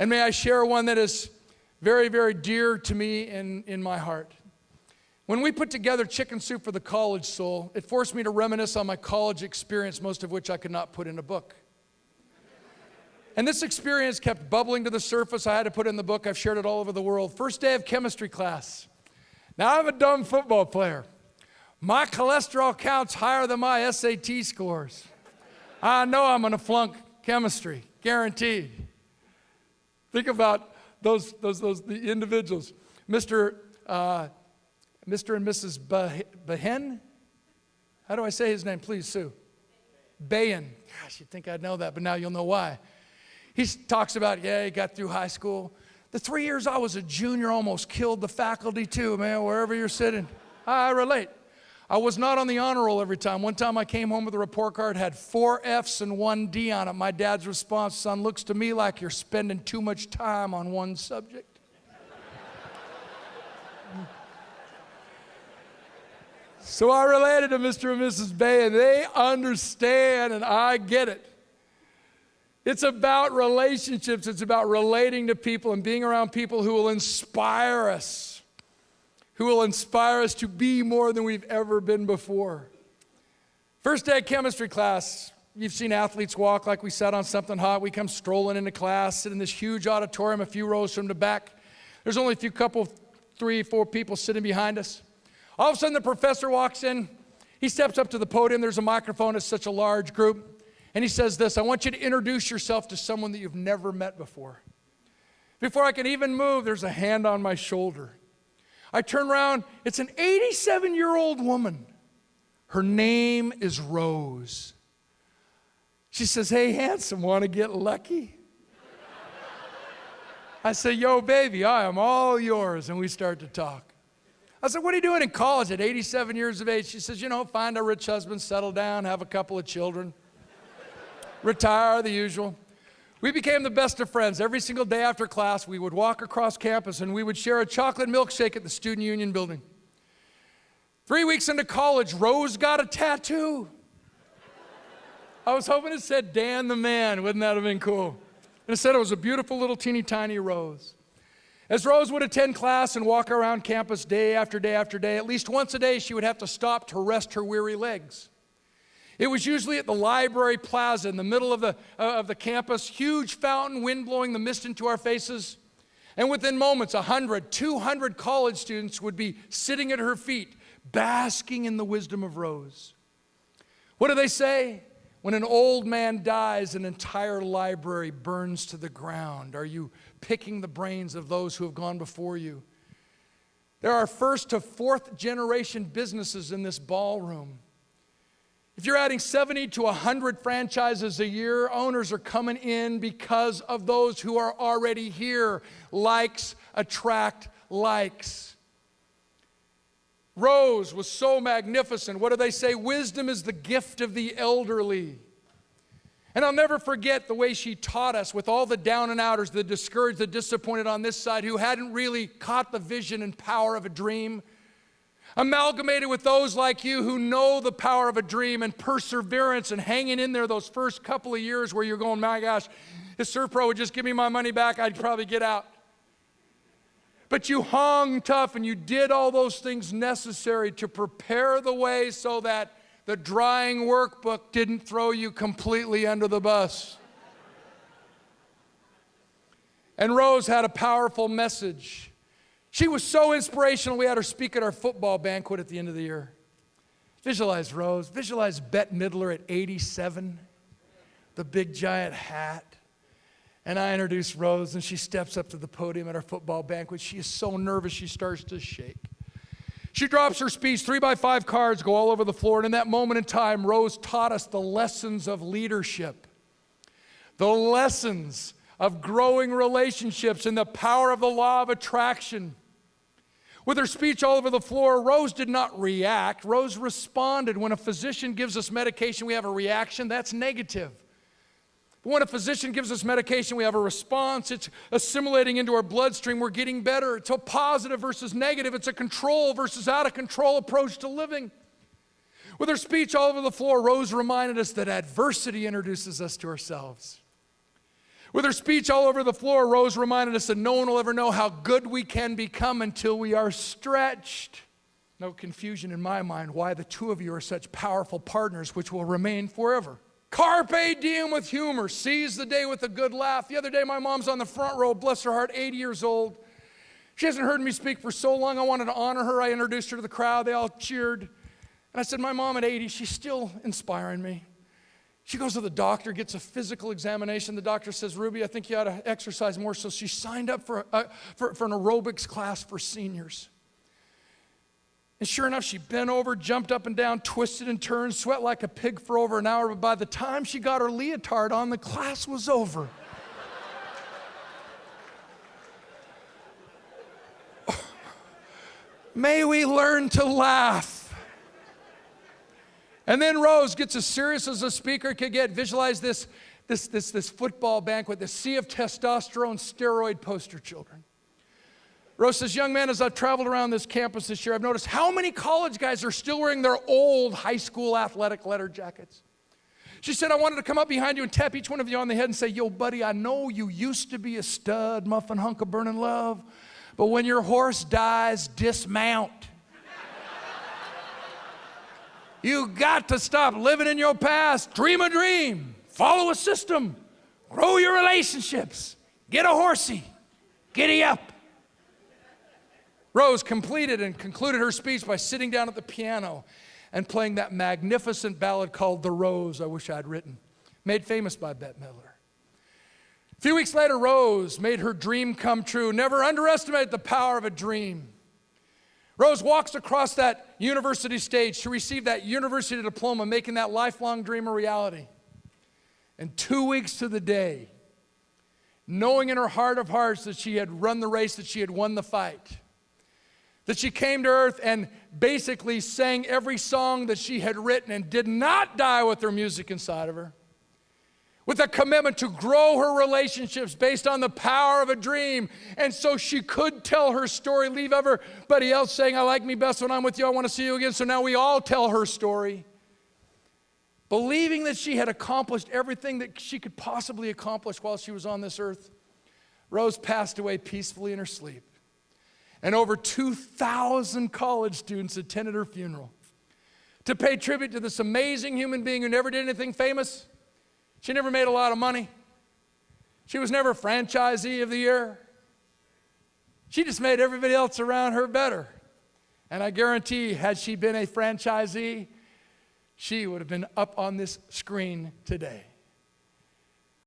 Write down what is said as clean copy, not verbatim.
And may I share one that is very, very dear to me in my heart. When we put together Chicken Soup for the College Soul, it forced me to reminisce on my college experience, most of which I could not put in a book. And this experience kept bubbling to the surface. I had to put it in the book. I've shared it all over the world. First day of chemistry class. Now, I'm a dumb football player. My cholesterol count's higher than my SAT scores. I know I'm going to flunk chemistry, guaranteed. Think about the individuals. Mr. and Mrs. Bahen? How do I say his name? Please, Sue. Bayen. Gosh, you'd think I'd know that, but now you'll know why. He talks about, he got through high school. The 3 years I was a junior almost killed the faculty too, man, wherever you're sitting. I relate. I was not on the honor roll every time. One time I came home with a report card, had 4 F's and 1 D on it. My dad's response, son, looks to me like you're spending too much time on one subject. So I related to Mr. and Mrs. Bay, and they understand, and I get it. It's about relationships. It's about relating to people and being around people who will inspire us, to be more than we've ever been before. First day of chemistry class. You've seen athletes walk like we sat on something hot. We come strolling into class, sit in this huge auditorium a few rows from the back. There's only a few couple, 3, 4 people sitting behind us. All of a sudden, the professor walks in. He steps up to the podium. There's a microphone. It's such a large group. And he says this, I want you to introduce yourself to someone that you've never met before. Before I can even move, there's a hand on my shoulder. I turn around. It's an 87-year-old woman. Her name is Rose. She says, hey, handsome, want to get lucky? I say, yo, baby, I am all yours. And we start to talk. I said, what are you doing in college at 87 years of age? She says, find a rich husband, settle down, have a couple of children, retire, the usual. We became the best of friends. Every single day after class, we would walk across campus and we would share a chocolate milkshake at the Student Union building. 3 weeks into college, Rose got a tattoo. I was hoping it said Dan the Man. Wouldn't that have been cool? And it said it was a beautiful little teeny tiny rose. As Rose would attend class and walk around campus day after day after day, at least once a day she would have to stop to rest her weary legs. It was usually at the library plaza in the middle of the campus, huge fountain, wind blowing the mist into our faces. And within moments, 100, 200 college students would be sitting at her feet, basking in the wisdom of Rose. What do they say? When an old man dies, an entire library burns to the ground. Are you picking the brains of those who have gone before you? There are 1st to 4th generation businesses in this ballroom. If you're adding 70 to 100 franchises a year, owners are coming in because of those who are already here. Likes attract likes. Rose was so magnificent. What do they say? Wisdom is the gift of the elderly. And I'll never forget the way she taught us with all the down and outers, the discouraged, the disappointed on this side who hadn't really caught the vision and power of a dream. Amalgamated with those like you who know the power of a dream and perseverance and hanging in there those first couple of years where you're going, my gosh, if Serpro would just give me my money back, I'd probably get out. But you hung tough and you did all those things necessary to prepare the way so that the drying workbook didn't throw you completely under the bus. And Rose had a powerful message. She was so inspirational, we had her speak at our football banquet at the end of the year. Visualize Rose. Visualize Bette Midler at 87, the big giant hat. And I introduce Rose, and she steps up to the podium at our football banquet. She is so nervous, she starts to shake. She drops her speech. 3x5 cards go all over the floor. And in that moment in time, Rose taught us the lessons of leadership, the lessons of growing relationships, and the power of the law of attraction. With her speech all over the floor, Rose did not react. Rose responded. When a physician gives us medication, we have a reaction. That's negative. But when a physician gives us medication, we have a response. It's assimilating into our bloodstream. We're getting better. It's a positive versus negative. It's a control versus out of control approach to living. With her speech all over the floor, Rose reminded us that adversity introduces us to ourselves. With her speech all over the floor, Rose reminded us that no one will ever know how good we can become until we are stretched. No confusion in my mind why the two of you are such powerful partners which will remain forever. Carpe diem with humor, seize the day with a good laugh. The other day, my mom's on the front row, bless her heart, 80 years old. She hasn't heard me speak for so long, I wanted to honor her. I introduced her to the crowd, they all cheered. And I said, my mom at 80, she's still inspiring me. She goes to the doctor, gets a physical examination. The doctor says, Ruby, I think you ought to exercise more. So she signed up for an aerobics class for seniors. And sure enough, she bent over, jumped up and down, twisted and turned, sweat like a pig for over an hour. But by the time she got her leotard on, the class was over. May we learn to laugh. And then Rose gets as serious as a speaker could get. Visualize this football banquet, this sea of testosterone steroid poster children. Rose says, young man, as I've traveled around this campus this year, I've noticed how many college guys are still wearing their old high school athletic leather jackets. She said, I wanted to come up behind you and tap each one of you on the head and say, yo, buddy, I know you used to be a stud, muffin hunk of burning love, but when your horse dies, dismount. You got to stop living in your past. Dream a dream. Follow a system. Grow your relationships. Get a horsey. Giddy up. Rose completed and concluded her speech by sitting down at the piano and playing that magnificent ballad called The Rose I Wish I'd Written, made famous by Bette Midler. A few weeks later, Rose made her dream come true. Never underestimate the power of a dream. Rose walks across that university stage to receive that university diploma, making that lifelong dream a reality. And 2 weeks to the day, knowing in her heart of hearts that she had run the race, that she had won the fight, that she came to earth and basically sang every song that she had written and did not die with her music inside of her, with a commitment to grow her relationships based on the power of a dream. And so she could tell her story, leave everybody else saying, I like me best when I'm with you, I want to see you again. So now we all tell her story. Believing that she had accomplished everything that she could possibly accomplish while she was on this earth, Rose passed away peacefully in her sleep. And over 2,000 college students attended her funeral to pay tribute to this amazing human being who never did anything famous. She never made a lot of money. She was never franchisee of the year. She just made everybody else around her better. And I guarantee, had she been a franchisee, she would have been up on this screen today.